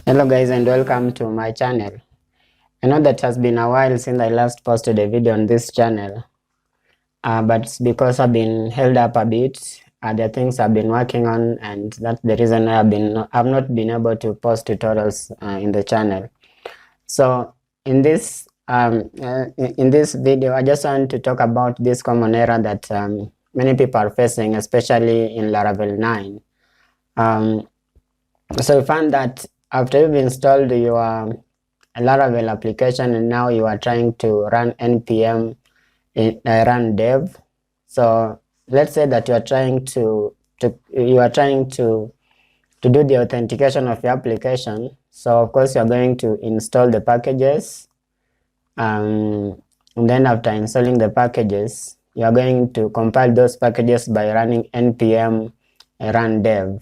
Hello guys and welcome to my channel. I know that has been a while since I last posted a video on this channel, but it's because I've been held up a bit. There are things I've been working on, and that's the reason I've not been able to post tutorials in the channel. So in this video, I just want to talk about this common error that many people are facing, especially in Laravel 9. So we found that after you've installed your Laravel application and now you are trying to run npm run dev. So let's say that you are trying to do the authentication of your application. So of course you are going to install the packages, and then after installing the packages, you are going to compile those packages by running npm run dev.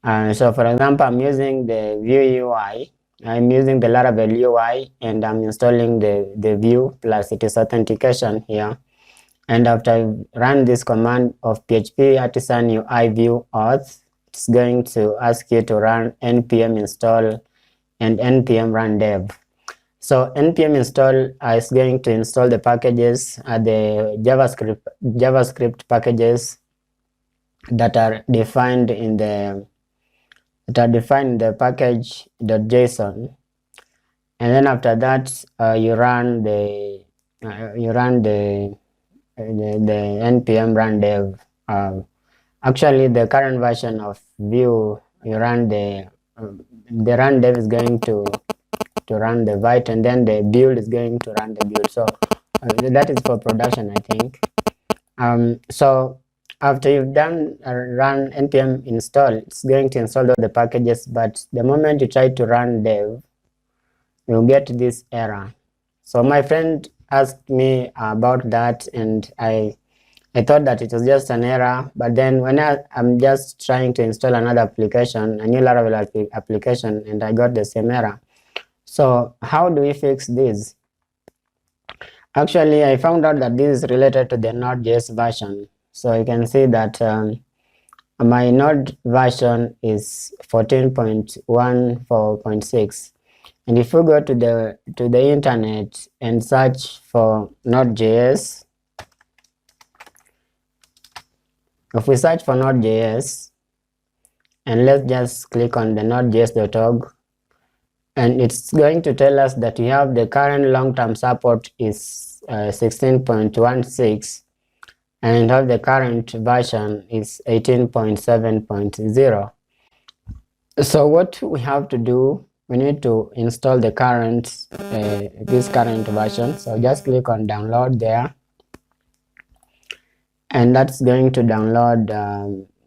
So for example, I'm using the Vue UI. I'm using the Laravel UI and I'm installing the Vue plus it is authentication here. And after I run this command of php artisan UI Vue auth, it's going to ask you to run npm install and npm run dev. So npm install is going to install the packages, the JavaScript packages that are defined in the package.json, and then after that you run the npm run dev. Actually, the current version of Vue, you run the run dev is going to run the Vite, and then the build is going to run the build. So that is for production, I think. So after you've done run npm install, it's going to install all the packages, but the moment you try to run dev, you'll get this error. So my friend asked me about that, and I thought that it was just an error, but then when I'm just trying to install another application, a new Laravel application, and I got the same error. So how do we fix this? Actually, I found out that this is related to the Node.js version. So you can see that my Node version is 14.14.6, and if you go to the internet and search for Node.js, if we search for Node.js, and let's just click on the nodejs.org, and it's going to tell us that we have the current long-term support is 16.16, and have the current version is 18.7.0. So what we have to do, we need to install the current this current version. So just click on download there, and that's going to download.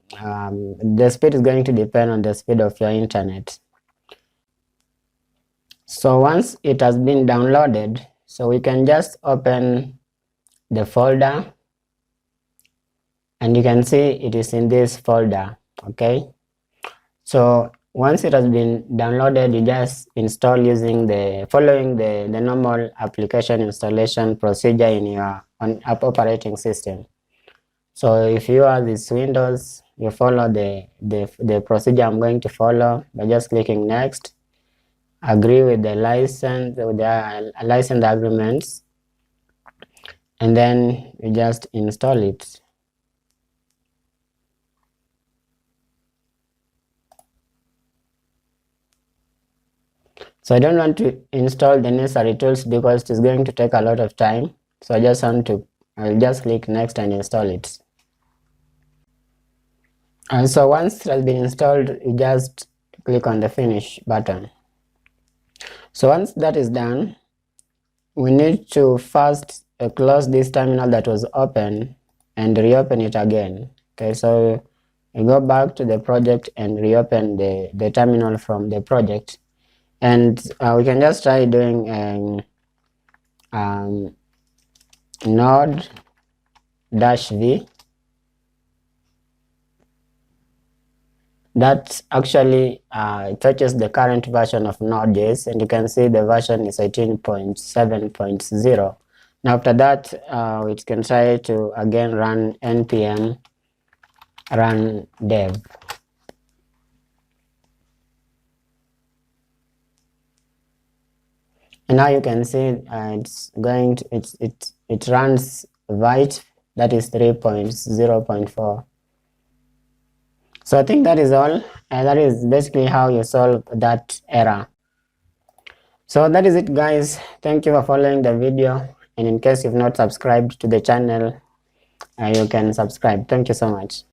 The speed is going to depend on the speed of your internet. So once it has been downloaded, so we can just open the folder, and you can see it is in this folder. Okay, so once it has been downloaded, you just install using following the normal application installation procedure in your operating system. So if you are this Windows, you follow the procedure I'm going to follow by just clicking next, agree with the license agreements, and then you just install it. So I don't want to install the necessary tools because it is going to take a lot of time. So I'll just click next and install it. And so once it has been installed, you just click on the finish button. So once that is done, we need to first close this terminal that was open and reopen it again. Okay, so you go back to the project and reopen the terminal from the project, and we can just try doing node-v. That actually touches the current version of Node.js, and you can see the version is 18.7.0. Now after that, it can try to again run npm run dev. And now you can see it's going to it runs Vite, that is 3.0.4. So I think that is all, and that is basically how you solve that error. So that is it, guys. Thank you for following the video, and in case you've not subscribed to the channel, you can subscribe. Thank you so much.